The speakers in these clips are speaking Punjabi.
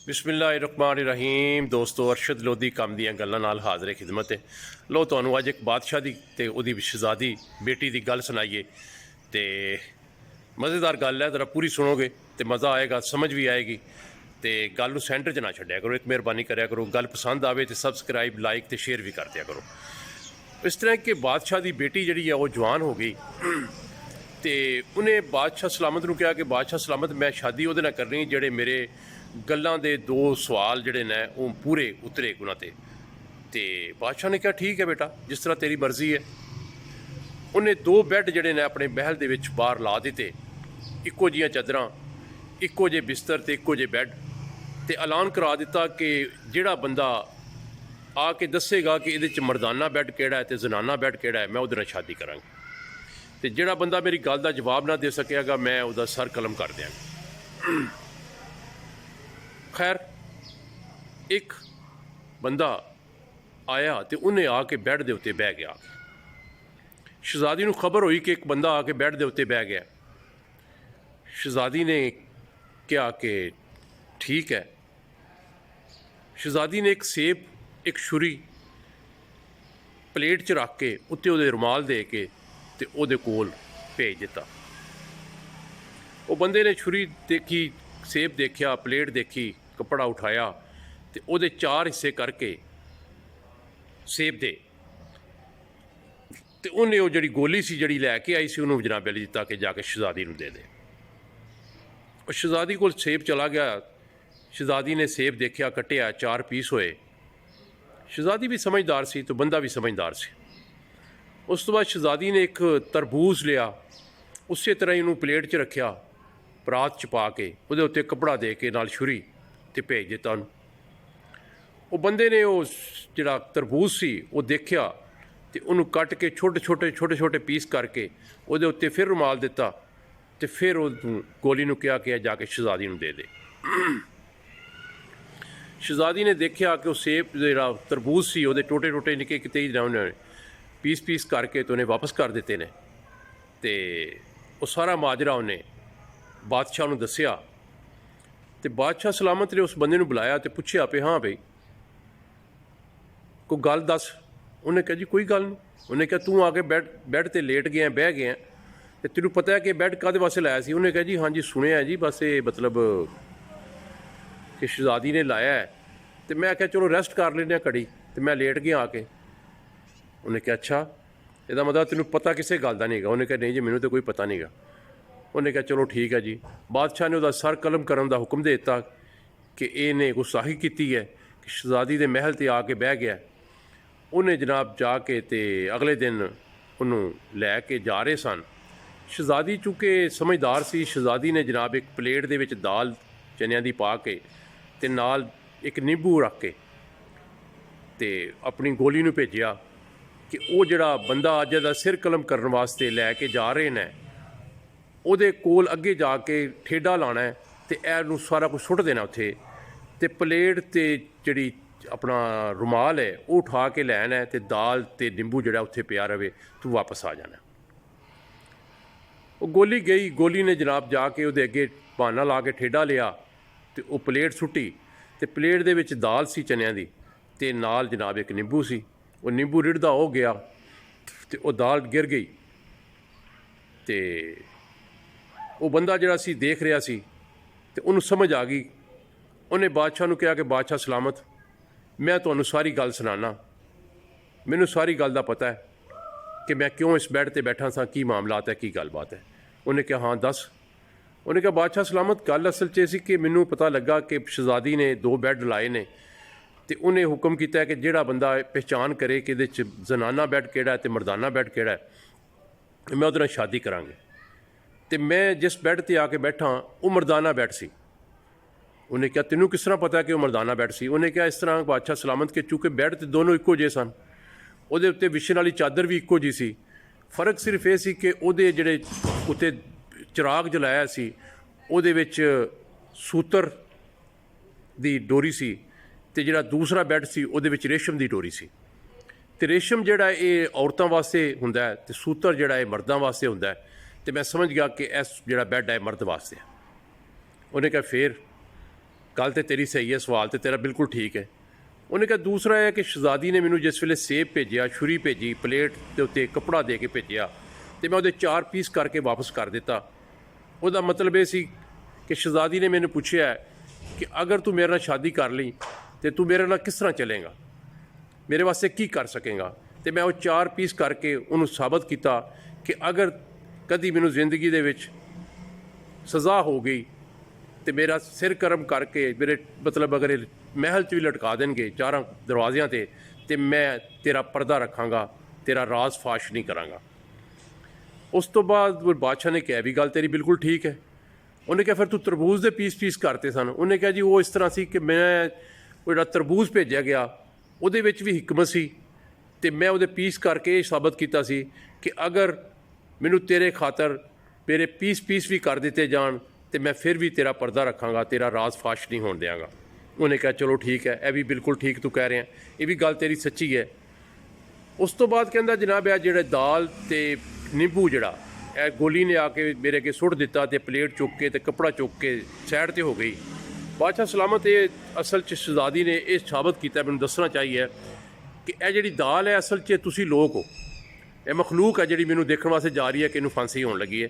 बिस्मिल्लाहिर्रहमानिर्रहीम। दोस्तों, अरशद लोधी कम ਦੀਆਂ ਗੱਲਾਂ ਨਾਲ ਹਾਜ਼ਰ ਖਿਦਮਤ ਹੈ। ਲੋ ਤੁਹਾਨੂੰ ਅੱਜ ਇੱਕ ਬਾਦਸ਼ਾਹ ਦੀ ਤੇ ਉਹਦੀ ਸ਼ਹਿਜ਼ਾਦੀ ਬੇਟੀ ਦੀ ਗੱਲ ਸੁਣਾਈਏ ਤੇ ਮਜ਼ੇਦਾਰ ਗੱਲ ਹੈ। ਜ਼ਰਾ ਪੂਰੀ ਸੁਣੋਗੇ ਤੇ ਮਜ਼ਾ ਆਏਗਾ, ਸਮਝ ਵੀ ਆਏਗੀ ਤੇ ਗੱਲ ਨੂੰ ਸੈਂਟਰ 'ਚ ਨਾ ਛੱਡਿਆ ਕਰੋ। ਇੱਕ ਮਿਹਰਬਾਨੀ ਕਰਿਆ ਕਰੋ, ਗੱਲ ਪਸੰਦ ਆਵੇ ਤੇ ਸਬਸਕ੍ਰਾਈਬ, ਲਾਈਕ ਤੇ ਸ਼ੇਅਰ ਵੀ ਕਰ ਦਿਆ ਕਰੋ। ਇਸ ਤਰ੍ਹਾਂ ਕਿ ਬਾਦਸ਼ਾਹ ਦੀ ਬੇਟੀ ਜਿਹੜੀ ਹੈ ਉਹ ਜਵਾਨ ਹੋ ਗਈ ਤੇ ਉਹਨੇ ਬਾਦਸ਼ਾਹ ਸਲਾਮਤ ਨੂੰ ਕਿਹਾ ਕਿ ਬਾਦਸ਼ਾਹ ਸਲਾਮਤ, ਮੈਂ ਸ਼ਾਦੀ ਉਹਦੇ ਨਾਲ ਕਰਨੀ ਜਿਹੜੇ ਮੇਰੇ ਗੱਲਾਂ ਦੇ ਦੋ ਸਵਾਲ ਜਿਹੜੇ ਨੇ ਉਹ ਪੂਰੇ ਉਤਰੇ ਉਹਨਾਂ ਤੇ ਬਾਦਸ਼ਾਹ ਨੇ ਕਿਹਾ ਠੀਕ ਹੈ ਬੇਟਾ, ਜਿਸ ਤਰ੍ਹਾਂ ਤੇਰੀ ਮਰਜ਼ੀ ਹੈ। ਉਹਨੇ ਦੋ ਬੈੱਡ ਜਿਹੜੇ ਨੇ ਆਪਣੇ ਮਹਿਲ ਦੇ ਵਿੱਚ ਬਾਹਰ ਲਾ ਦਿੱਤੇ, ਇੱਕੋ ਜਿਹੀਆਂ ਚਾਦਰਾਂ, ਇੱਕੋ ਜਿਹੇ ਬਿਸਤਰ ਤੇ ਇੱਕੋ ਜਿਹੇ ਬੈੱਡ, ਤੇ ਐਲਾਨ ਕਰਾ ਦਿੱਤਾ ਕਿ ਜਿਹੜਾ ਬੰਦਾ ਆ ਕੇ ਦੱਸੇਗਾ ਕਿ ਇਹਦੇ 'ਚ ਮਰਦਾਨਾ ਬੈੱਡ ਕਿਹੜਾ ਹੈ ਤੇ ਜ਼ਨਾਨਾ ਬੈੱਡ ਕਿਹੜਾ ਹੈ, ਮੈਂ ਉਹਦੇ ਨਾਲ ਸ਼ਾਦੀ ਕਰਾਂਗੀ। ਤੇ ਜਿਹੜਾ ਬੰਦਾ ਮੇਰੀ ਗੱਲ ਦਾ ਜਵਾਬ ਨਾ ਦੇ ਸਕਿਆਗਾ, ਮੈਂ ਉਹਦਾ ਸਰ ਕਲਮ ਕਰ ਦਿਆਂਗਾ। ਖੈਰ, ਇੱਕ ਬੰਦਾ ਆਇਆ ਤੇ ਉਹਨੇ ਆ ਕੇ ਬੈੱਡ ਦੇ ਉੱਤੇ ਬਹਿ ਗਿਆ। ਸ਼ਹਿਜ਼ਾਦੀ ਨੂੰ ਖਬਰ ਹੋਈ ਕਿ ਇੱਕ ਬੰਦਾ ਆ ਕੇ ਬੈੱਡ ਦੇ ਉੱਤੇ ਬਹਿ ਗਿਆ। ਸ਼ਹਿਜ਼ਾਦੀ ਨੇ ਕਿਹਾ ਕਿ ਠੀਕ ਹੈ। ਸ਼ਹਿਜ਼ਾਦੀ ਨੇ ਇੱਕ ਸੇਬ, ਇੱਕ ਛੁਰੀ ਪਲੇਟ 'ਚ ਰੱਖ ਕੇ ਉੱਤੇ ਉਹਦੇ ਰੁਮਾਲ ਦੇ ਕੇ ਤੇ ਉਹਦੇ ਕੋਲ ਭੇਜ ਦਿੱਤਾ। ਉਹ ਬੰਦੇ ਨੇ ਛੁਰੀ ਦੇਖੀ, ਸੇਬ ਦੇਖਿਆ, ਪਲੇਟ ਦੇਖੀ, ਕੱਪੜਾ ਉਠਾਇਆ ਤੇ ਉਹਦੇ ਚਾਰ ਹਿੱਸੇ ਕਰਕੇ ਸੇਬ ਦੇ ਤੇ ਉਹਨੇ ਉਹ ਜਿਹੜੀ ਗੋਲੀ ਸੀ ਜਿਹੜੀ ਲੈ ਕੇ ਆਈ ਸੀ ਉਹਨੂੰ ਜਨਾਬ ਅਲੀ ਦਿੱਤਾ ਕਿ ਜਾ ਕੇ ਸ਼ਹਿਜ਼ਾਦੀ ਨੂੰ ਦੇ ਦੇ। ਉਹ ਸ਼ਹਿਜ਼ਾਦੀ ਕੋਲ ਸੇਬ ਚਲਾ ਗਿਆ। ਸ਼ਹਿਜ਼ਾਦੀ ਨੇ ਸੇਬ ਦੇਖਿਆ, ਕੱਟਿਆ, ਚਾਰ ਪੀਸ ਹੋਏ। ਸ਼ਹਿਜ਼ਾਦੀ ਵੀ ਸਮਝਦਾਰ ਸੀ ਤੇ ਬੰਦਾ ਵੀ ਸਮਝਦਾਰ ਸੀ। ਉਸ ਤੋਂ ਬਾਅਦ ਸ਼ਹਿਜ਼ਾਦੀ ਨੇ ਇੱਕ ਤਰਬੂਜ਼ ਲਿਆ, ਉਸੇ ਤਰ੍ਹਾਂ ਹੀ ਉਹਨੂੰ ਪਲੇਟ 'ਚ ਰੱਖਿਆ, ਪਰਾਤ 'ਚ ਪਾ ਕੇ ਉਹਦੇ ਉੱਤੇ ਕੱਪੜਾ ਦੇ ਕੇ ਨਾਲ ਛੁਰੀ ਤੇ ਭੇਜ ਦਿੱਤਾ ਉਹਨੂੰ। ਉਹ ਬੰਦੇ ਨੇ ਉਹ ਜਿਹੜਾ ਤਰਬੂਜ਼ ਸੀ ਉਹ ਦੇਖਿਆ ਤੇ ਉਹਨੂੰ ਕੱਟ ਕੇ ਛੋਟੇ ਪੀਸ ਕਰਕੇ ਉਹਦੇ ਉੱਤੇ ਫਿਰ ਰੁਮਾਲ ਦਿੱਤਾ ਤੇ ਫਿਰ ਉਹ ਗੋਲੀ ਨੂੰ ਕਿਹਾ ਕਿ ਜਾ ਕੇ ਸ਼ਹਿਜ਼ਾਦੀ ਨੂੰ ਦੇ ਦੇ। ਸ਼ਹਿਜ਼ਾਦੀ ਨੇ ਦੇਖਿਆ ਕਿ ਉਹ ਸੇਬ ਜਿਹੜਾ ਤਰਬੂਜ਼ ਸੀ ਉਹਦੇ ਟੋਟੇ ਨਿੱਕੇ ਕਿਤੇ ਹੀ ਉਹਨੇ ਪੀਸ ਕਰਕੇ ਤੇ ਉਹਨੇ ਵਾਪਸ ਕਰ ਦਿੱਤੇ ਨੇ। ਤੇ ਉਹ ਸਾਰਾ ਮਾਜਰਾ ਉਹਨੇ ਬਾਦਸ਼ਾਹ ਨੂੰ ਦੱਸਿਆ ਤੇ ਬਾਦਸ਼ਾਹ ਸਲਾਮਤ ਨੇ ਉਸ ਬੰਦੇ ਨੂੰ ਬੁਲਾਇਆ ਤੇ ਪੁੱਛਿਆ ਵੀ ਹਾਂ ਬਈ ਕੋਈ ਗੱਲ ਦੱਸ। ਉਹਨੇ ਕਿਹਾ ਜੀ ਕੋਈ ਗੱਲ ਨਹੀਂ। ਉਹਨੇ ਕਿਹਾ ਤੂੰ ਆ ਕੇ ਬੈੱਡ 'ਤੇ ਲੇਟ ਗਿਆ, ਬਹਿ ਗਿਆ ਤੇ ਤੈਨੂੰ ਪਤਾ ਹੈ ਕਿ ਬੈੱਡ ਕਾਹਦੇ ਵਾਸਤੇ ਲਾਇਆ ਸੀ? ਉਹਨੇ ਕਿਹਾ ਜੀ ਹਾਂਜੀ ਸੁਣਿਆ ਜੀ, ਬਸ ਇਹ ਮਤਲਬ ਕਿ ਸ਼ਹਿਜ਼ਾਦੀ ਨੇ ਲਾਇਆ ਹੈ ਤੇ ਮੈਂ ਕਿਹਾ ਚਲੋ ਰੈਸਟ ਕਰ ਲੈਂਦੇ ਹਾਂ ਘੜੀ, ਤੇ ਮੈਂ ਲੇਟ ਗਿਆ ਆ ਕੇ। ਉਹਨੇ ਕਿਹਾ ਅੱਛਾ, ਇਹਦਾ ਮਤਲਬ ਤੈਨੂੰ ਪਤਾ ਕਿਸੇ ਗੱਲ ਦਾ ਨਹੀਂ ਗਾ? ਉਹਨੇ ਕਿਹਾ ਨਹੀਂ ਜੀ, ਮੈਨੂੰ ਤਾਂ ਕੋਈ ਪਤਾ ਨਹੀਂ ਗਾ। ਉਹਨੇ ਕਿਹਾ ਚਲੋ ਠੀਕ ਹੈ ਜੀ। ਬਾਦਸ਼ਾਹ ਨੇ ਉਹਦਾ ਸਰ ਕਲਮ ਕਰਨ ਦਾ ਹੁਕਮ ਦੇ ਦਿੱਤਾ ਕਿ ਇਹਨੇ ਗੁਸਤਾਖੀ ਕੀਤੀ ਹੈ ਕਿ ਸ਼ਹਿਜ਼ਾਦੀ ਦੇ ਮਹਿਲ 'ਤੇ ਆ ਕੇ ਬਹਿ ਗਿਆ। ਉਹਨੇ ਜਨਾਬ ਜਾ ਕੇ ਤੇ ਅਗਲੇ ਦਿਨ ਉਹਨੂੰ ਲੈ ਕੇ ਜਾ ਰਹੇ ਸਨ। ਸ਼ਹਿਜ਼ਾਦੀ ਚੂँਕਿ ਸਮਝਦਾਰ ਸੀ, ਸ਼ਹਿਜ਼ਾਦੀ ਨੇ ਜਨਾਬ ਇੱਕ ਪਲੇਟ ਦੇ ਵਿੱਚ ਦਾਲ ਚਨਿਆਂ ਦੀ ਪਾ ਕੇ ਤੇ ਨਾਲ ਇੱਕ ਨਿੰਬੂ ਰੱਖ ਕੇ ਤੇ ਆਪਣੀ ਗੋਲੀ ਨੂੰ ਭੇਜਿਆ ਕਿ ਉਹ ਜਿਹੜਾ ਬੰਦਾ ਅੱਜ ਦਾ ਸਿਰ ਕਲਮ ਕਰਨ ਵਾਸਤੇ ਲੈ ਕੇ ਜਾ ਰਹੇ ਨੇ ਉਹਦੇ ਕੋਲ ਅੱਗੇ ਜਾ ਕੇ ਠੇਡਾ ਲਾਉਣਾ ਹੈ ਤੇ ਇਹਨੂੰ ਸਾਰਾ ਕੁਝ ਸੁੱਟ ਦੇਣਾ ਉੱਥੇ, ਤੇ ਪਲੇਟ ਤੇ ਜਿਹੜੀ ਆਪਣਾ ਰੁਮਾਲ ਹੈ ਉਹ ਉਠਾ ਕੇ ਲੈਣਾ ਹੈ ਤੇ ਦਾਲ ਤੇ ਨਿੰਬੂ ਜਿਹੜਾ ਉੱਥੇ ਪਿਆ ਰਵੇ, ਤੂੰ ਵਾਪਸ ਆ ਜਾਣਾ। ਉਹ ਗੋਲੀ ਗਈ। ਗੋਲੀ ਨੇ ਜਨਾਬ ਜਾ ਕੇ ਉਹਦੇ ਅੱਗੇ ਬਹਾਨਾ ਲਾ ਕੇ ਠੇਡਾ ਲਿਆ ਤੇ ਉਹ ਪਲੇਟ ਸੁੱਟੀ ਤੇ ਪਲੇਟ ਦੇ ਵਿੱਚ ਦਾਲ ਸੀ ਚਨਿਆਂ ਦੀ ਤੇ ਨਾਲ ਜਨਾਬ ਇੱਕ ਨਿੰਬੂ ਸੀ। ਉਹ ਨਿੰਬੂ ਰਿੜਦਾ ਹੋ ਗਿਆ ਤੇ ਉਹ ਦਾਲ ਗਿਰ ਗਈ ਤੇ ਉਹ ਬੰਦਾ ਜਿਹੜਾ ਸੀ ਦੇਖ ਰਿਹਾ ਸੀ ਤੇ ਉਹਨੂੰ ਸਮਝ ਆ ਗਈ। ਉਹਨੇ ਬਾਦਸ਼ਾਹ ਨੂੰ ਕਿਹਾ ਕਿ ਬਾਦਸ਼ਾਹ ਸਲਾਮਤ, ਮੈਂ ਤੁਹਾਨੂੰ ਸਾਰੀ ਗੱਲ ਸੁਣਾਉਣਾ, ਮੈਨੂੰ ਸਾਰੀ ਗੱਲ ਦਾ ਪਤਾ ਹੈ ਕਿ ਮੈਂ ਕਿਉਂ ਇਸ ਬੈੱਡ 'ਤੇ ਬੈਠਾ ਸਾਂ, ਕੀ ਮਾਮਲਾਤ ਹੈ, ਕੀ ਗੱਲਬਾਤ ਹੈ। ਉਹਨੇ ਕਿਹਾ ਹਾਂ ਦੱਸ। ਉਹਨੇ ਕਿਹਾ ਬਾਦਸ਼ਾਹ ਸਲਾਮਤ, ਗੱਲ ਅਸਲ 'ਚ ਇਹ ਸੀ ਕਿ ਮੈਨੂੰ ਪਤਾ ਲੱਗਾ ਕਿ ਸ਼ਹਿਜ਼ਾਦੀ ਨੇ ਦੋ ਬੈੱਡ ਲਾਏ ਨੇ ਤੇ ਉਹਨੇ ਹੁਕਮ ਕੀਤਾ ਕਿ ਜਿਹੜਾ ਬੰਦਾ ਪਹਿਚਾਣ ਕਰੇ ਕਿ ਇਹਦੇ 'ਚ ਜ਼ਨਾਨਾ ਬੈੱਡ ਕਿਹੜਾ ਹੈ ਤੇ ਮਰਦਾਨਾ ਬੈੱਡ ਕਿਹੜਾ ਹੈ, ਮੈਂ ਉਹਦੇ ਨਾਲ ਸ਼ਾਦੀ ਕਰਾਂਗੇ। ਤੇ ਮੈਂ ਜਿਸ ਬੈੱਡ 'ਤੇ ਆ ਕੇ ਬੈਠਾ ਉਹ ਮਰਦਾਨਾ ਬੈੱਡ ਸੀ। ਉਹਨੇ ਕਿਹਾ ਤੈਨੂੰ ਕਿਸ ਤਰ੍ਹਾਂ ਪਤਾ ਕਿ ਉਹ ਮਰਦਾਨਾ ਬੈੱਡ ਸੀ? ਉਹਨੇ ਕਿਹਾ ਇਸ ਤਰ੍ਹਾਂ ਬਾਦਸ਼ਾਹ ਸਲਾਮਤ ਕਿ ਚੂँਕਿ ਬੈੱਡ ਤੇ ਦੋਨੋਂ ਇੱਕੋ ਜਿਹੇ ਸਨ, ਉਹਦੇ ਉੱਤੇ ਵਿਛਣ ਵਾਲੀ ਚਾਦਰ ਵੀ ਇੱਕੋ ਜਿਹੀ ਸੀ। ਫ਼ਰਕ ਸਿਰਫ ਇਹ ਸੀ ਕਿ ਉਹਦੇ ਜਿਹੜੇ ਉੱਤੇ ਚਿਰਾਗ ਜਲਾਇਆ ਸੀ ਉਹਦੇ ਵਿੱਚ ਸੂਤਰ ਦੀ ਡੋਰੀ ਸੀ ਤੇ ਜਿਹੜਾ ਦੂਸਰਾ ਬੈੱਡ ਸੀ ਉਹਦੇ ਵਿੱਚ ਰੇਸ਼ਮ ਦੀ ਡੋਰੀ ਸੀ। ਤੇ ਰੇਸ਼ਮ ਜਿਹੜਾ ਇਹ ਔਰਤਾਂ ਵਾਸਤੇ ਹੁੰਦਾ ਹੈ ਤੇ ਸੂਤਰ ਜਿਹੜਾ ਇਹ ਮਰਦਾਂ ਵਾਸਤੇ ਹੁੰਦਾ ਹੈ। ਤੇ ਮੈਂ ਸਮਝ ਗਿਆ ਕਿ ਇਸ ਜਿਹੜਾ ਬੈੱਡ ਹੈ ਮਰਦ ਵਾਸਤੇ। ਉਹਨੇ ਕਿਹਾ ਫੇਰ? गल तो तेरी सही है, सवाल तो तेरा बिल्कुल ठीक है। उन्हें कहा दूसरा है कि शहजादी ने मैनू जिस वेले सेब भेजा, छुरी भेजी, प्लेट के उत्ते कपड़ा दे के भेजा, तो मैं वो 4 पीस करके वापस कर दिता। उसका मतलब ये सी कि शहजादी ने मैंने पूछा है कि अगर तू मेरे नाल शादी कर ली तो तू मेरे नाल किस तरह चलेगा, मेरे वास्ते की कर सकेगा। तो मैं वो 4 पीस करके उन्होंने साबित किया कि अगर कभी मैनू जिंदगी दे विच सज़ा हो गई तो मेरा सिर करम करके मेरे मतलब अगर महल च भी लटका देंगे 4 दरवाज़ियां ते तो मैं तेरा पर्दा रखांगा, तेरा राज फाश नहीं करांगा। उस तो बाद बादशाह ने कहा भी गल तेरी बिल्कुल ठीक है। उन्हें कहा फिर तू तरबूज के पीस पीस करते सन। उन्हें कहा जी वो इस तरह से कि मैं वो जो तरबूज भेजा गया उहदे विच भी हिकमत सी, तो मैं वो पीस करके ये साबित किया सी कि अगर मैनू तेरे खातर मेरे पीस पीस भी कर दिते जान तो मैं फिर भी तेरा पर्दा रखांगा, तेरा राज फाश नहीं होने देंगा। उन्हें कहा चलो ठीक है, यह भी बिल्कुल ठीक तू कह रहे हैं, ये भी गल तेरी सच्ची है। उस तो बाद कहता जनाब है जो दाल तो नींबू जड़ा गोली ने आके मेरे अगे सुट दिता, तो प्लेट चुक के तो कपड़ा चुक के सैड तो हो गई। बादशाह सलामत ये असल च शहजादी ने यह साबित किया, मैंने दसना चाहिए कि यह जी दाल है असल च तुसी लोग हो, यह मखलूक है जी मैनू देखने वास्ते जा रही है कि इनू फांसी होने लगी है,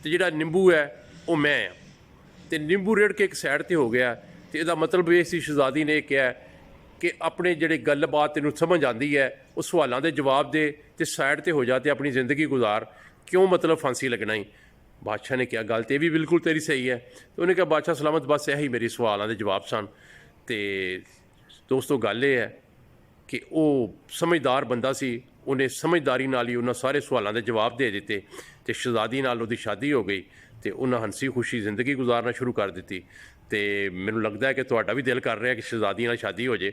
तो जोड़ा नींबू है वो मैं हाँ। तो नींबू रेड़ के एक सैड तो हो गया, तो यदा मतलब ये सी शहजादी ने कहा कि अपने जोड़े गलबात तेन समझ आती है उस सवालों के जवाब दे तो सैड तो हो जा, तो अपनी ज़िंदगी गुजार, क्यों मतलब फांसी लगना ही। बादशाह ने कहा गल तो भी बिल्कुल तेरी सही है। तो उन्हें कहा बादशाह सलामत बस यही मेरी सवालों के जवाब सन। तो दोस्तों गल ये है कि वो समझदार बंदा सी, उन्हें समझदारी नाल ही उन्होंने सारे सवालों के जवाब दे दिते, तो शहजादी नाल उहदी शादी हो गई, तो उन्हें हंसी खुशी जिंदगी गुजारना शुरू कर दी। तो मैनू लगता है कि तुहाडा भी दिल कर रहा है कि शहजादी नाल शादी हो जाए।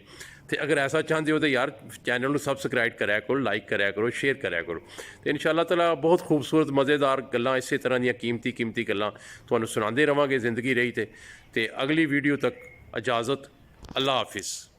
तो अगर ऐसा चाहते हो तो यार चैनल को सबसक्राइब कराया करो, लाइक कराया करो, शेयर कराया करो। तो इंशाअल्लाह ताला बहुत खूबसूरत मज़ेदार गल्लां इस तरह दी कीमती गल्लां तुहानूं सुणांदे रहांगे जिंदगी रही। तो अगली वीडियो तक इजाज़त, अल्लाह हाफिज़।